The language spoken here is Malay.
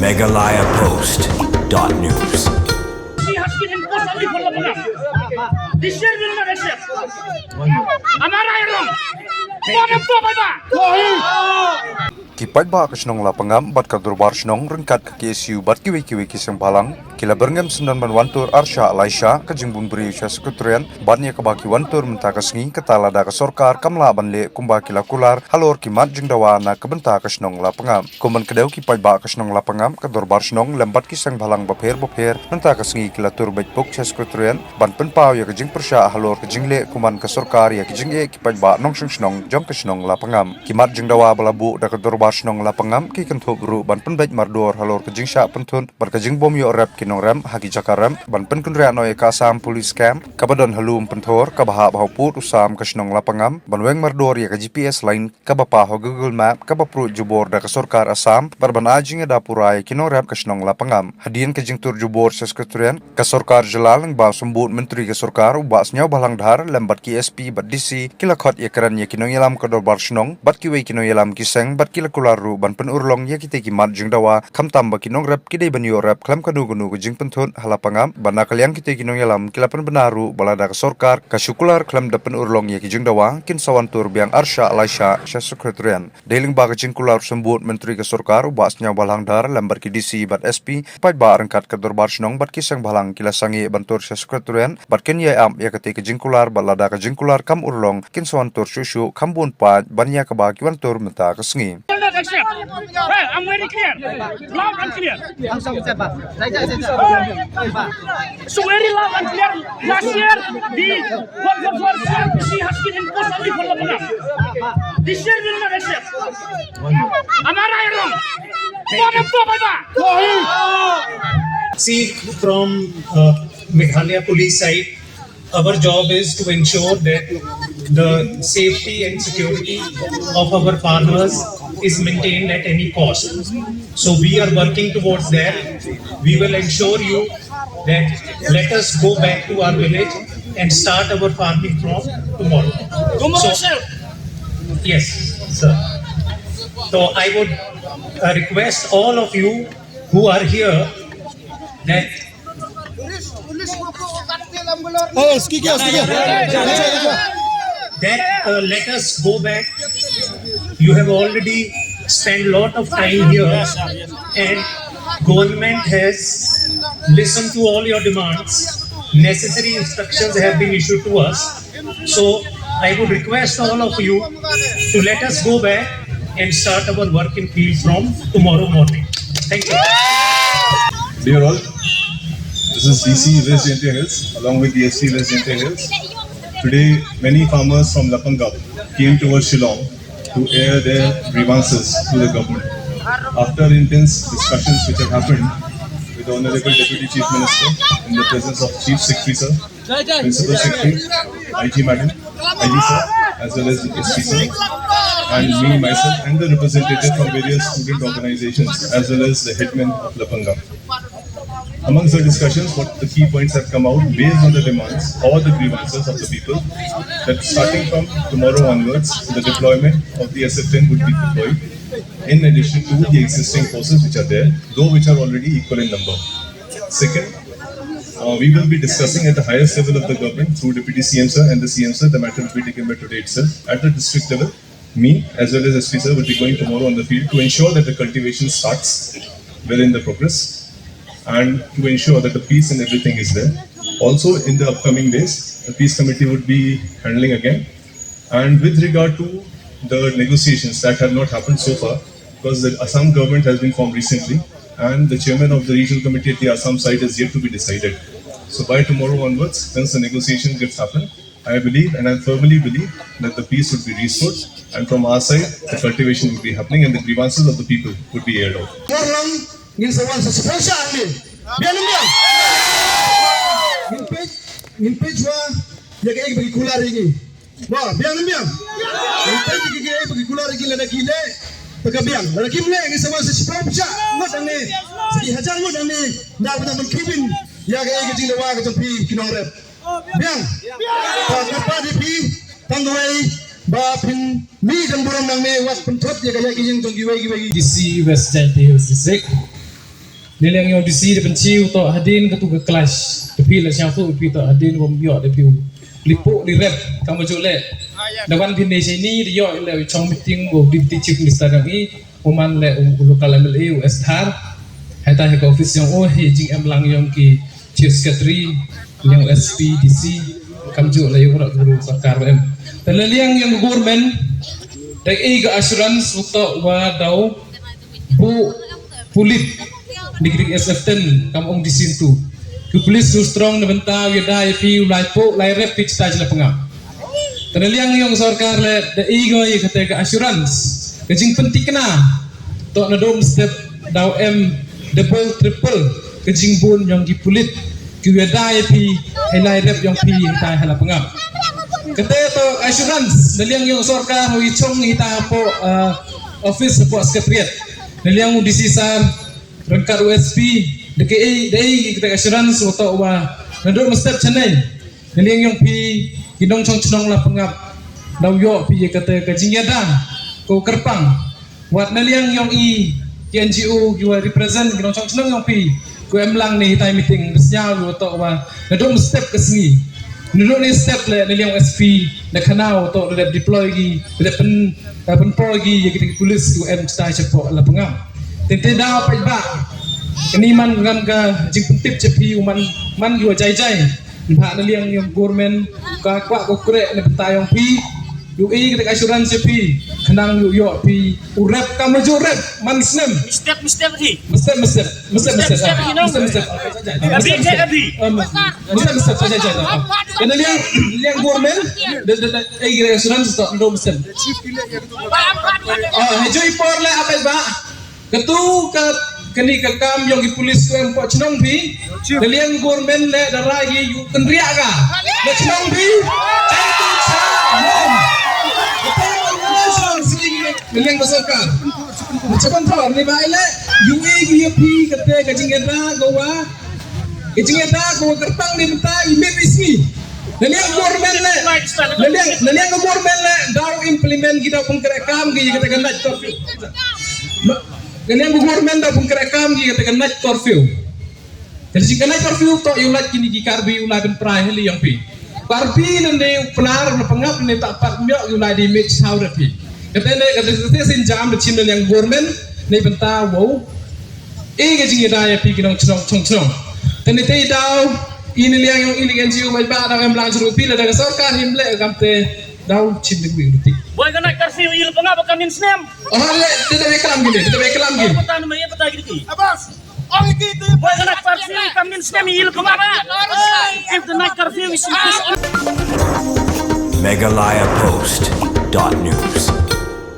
megalayapost.news. He has been imposed only for Lapangan. This year will not accept. Am I right or wrong? Kipat ba kasnong lapangam bat kadurbar snong rengkat ke KSU bat kiwi kisang balang kila berngam sendan ban wantur Arsha Alaisha kajing bumbri usha sekretarian batnya kabaki wantur mentakasngi ketala da kasorkar kamla banle kumba kila kular halor kimat jing dawana kebenta kasnong lapangam kuman kedau kipat ba kasnong lapangam kadurbar snong lembat kisang balang bapher mentakasngi kila tur bait pok sekretarian ban penpau ya kajing persya halor kajing le kuman kasorkar ya kajing kipat ba nong snong jong kasnong lapangam kimat jing dawa balabu da kadurbar snong lapangam ki kentup ru ban penbait mardor halor kajing sya pentun bar kajing bom yo rap kinong rem hagi jakaram ban pen kunria noy kasam police camp kabadon halum pentor kabaha bahuput usam kasnong lapangam ban weng mardor ya ka GPS line kabapa ho Google Map kabapru jubor da kasorkar Asam bar ban ajing da purai kinong rap kasnong lapangam hadien kajing tur jubor sekretarian kasorkar jelal ng ba sembut menteri kasorkar ubas nyaw balang dhar lembat KSP bat DC kila khot ya karan ya kinong yalam kadorbar snong bat kiwe kinong yalam kiseng bat kila kularu ban pen urlong ya kite kimat jing dawa kamtam ba kinong rap kidai ban yo rap klam kadu gunu jing penthun halapangam bana kalyang kite kinong yalam kilapan benaru balada kasorkar kasukular klam dapen urlong ya kijing dawa kin sawantur biang Arsha Alaisha sya sekretarian deling ba kajing kular sembut menteri kasorkar ubasnya balang dar lambar ki DC bat SP pai ba rengkat kadorbar snong bat kisang balang kila sangi bantur sya sekretarian bat ken ya am ya kite kajing kular balada kajing kular kam urlong kin sawantur susu kambun pat banya ka wantur menta kasngi. I'm very clear. Loud and clear. So very loud and clear. Last year, the has been imposed only for Lapangan. This year will not accept. Am I right or wrong? See, from Meghalaya police side, our job is to ensure that the safety and security of our farmers is maintained at any cost. So we are working towards that. We will ensure you that let us go back to our village and start our farming from tomorrow. Yes, sir. So I would request all of you who are here that let us go back. You have already spent a lot of time here and government has listened to all your demands. Necessary instructions have been issued to us. So I would request all of you to let us go back and start our work in field from tomorrow morning. Thank you. Dear all, this is DC West Jaintia Hills along with DSP West Jaintia Hills. Today, many farmers from Lapangam came towards Shillong to air their grievances to the government. After intense discussions which have happened with the Honorable Deputy Chief Minister in the presence of Chief Secretary Sir, Principal Secretary, IG Madam, IG Sir, as well as the SP Sir, and me myself and the representative from various student organizations as well as the headman of Lapangam. Amongst the discussions, what the key points have come out based on the demands or the grievances of the people, that starting from tomorrow onwards, the deployment of the SF-10 would be deployed in addition to the existing forces which are there, though which are already equal in number. Second, we will be discussing at the highest level of the government through Deputy CM Sir and the CM Sir. The matter will be taken by today itself. At the district level, me as well as SP Sir will be going tomorrow on the field to ensure that the cultivation starts well in the progress, and to ensure that the peace and everything is there. Also, in the upcoming days, the peace committee would be handling again. And with regard to the negotiations that have not happened so far, because the Assam government has been formed recently, and the chairman of the regional committee at the Assam side is yet to be decided. So by tomorrow onwards, once the negotiation gets happen, I believe and I firmly believe that the peace would be restored, and from our side, the cultivation would be happening and the grievances of the people would be aired out. Ngin sawan sa sponsor ni biar niya ngin page wa ya kay bagi kular ini ba biar niya ngin page kay bagi kular ini lada kile pagkabiang lada kimle ngin sawan sa sponsor mo dang ni sige hajar mo dang ni na ba man kibin ya kay gajing dawa ka pi kinorep biang pa di pi tangway ba pin mi dan burong nang me was pentot ya kay gajing tong giway DC West Jaintia Hills District. Nilang yang disi de penciu to hadin ke tu ke kelas. Tapi lah siang tu pi to hadin bom yo de piu. Lipuk di rap kamu jole. Dawan di sini dia yo le chong meeting bo di chief minister kami uman le lokal MLA US Thar. Hata ke office yang jing em lang yang ki chief secretary yang SPDC kamu jole yo rak guru sarkar em. Dan yang government dak ga assurance untuk wa dau bu pulit negeri SF10 kamu di situ. Ku polis tu strong na benta wi dai pi ulai po lai rep pitch taj la pengam. Tanaliang yang sarkar le da igo ye kata ga assurance. Kejing penting kena. Tok na dom step dau em double triple kejing bun yang di pulit ku wi dai pi lai rep yang pi tai hala pengam. Kata to assurance naliang yang sarkar wi chong hita po office po sekretariat. Naliang di sisar rengkat USP DKI kita assurance atau wa nado mestep chanai naliang yang pi kinong chong chnong la pengap daw yo pi kata kajingada ko kerpang wat naliang yang NGO you represent kinong chong chnong yang pi ko emlang ni hitai meeting resnya atau wa nado mestep kesni nado ni step le naliang SP na kanao atau le deploy gi le pen pro gi kita polis ko em stai cepo la pengam tente daw pa ba ini man ngam ka jing pentip cepi man yo jai ha naliang yang government ka kwa ko kre ne betayong pi yu kita assurance cepi kenang yo pi urep ka maju rep man snem Mistep di. mesti naliang government de kita assurance to ndo mesti hejoi por le apa ba ketu ka kini kakam yang di polis ko empok chnong bi naliang government le darai yu kendria ka le chnong bi itu naliang basarkar cepat thor ni bai le yu pi kate kajingeda gowa kajingeda ko kertang ni beta imit ismi naliang government le naliang government le daw implement kita pengkerekam gi kata gandat curfew ganyan government daw pengkerekam gi kata gandat curfew jadi jika naik curfew to yulat kini gi karbi uladen prai heli yang pi karbi nende penar na pengap ne tak pat mbok yulai di mix how pi kata sin jam de chin yang government ne benta wow ga jingi daya pi kinong chong tene te daw ini liang yang ini NGO bai ba daw em lang juru pi la daga sarkar himle gamte daw chin de wi ruti Boy kena curfew il pengap kamin snem. le de kelam gini Petan me peta gitu. Abas. Boy kena curfew kamin snem il pengap. If the night curfew is Meghalaya Post.news.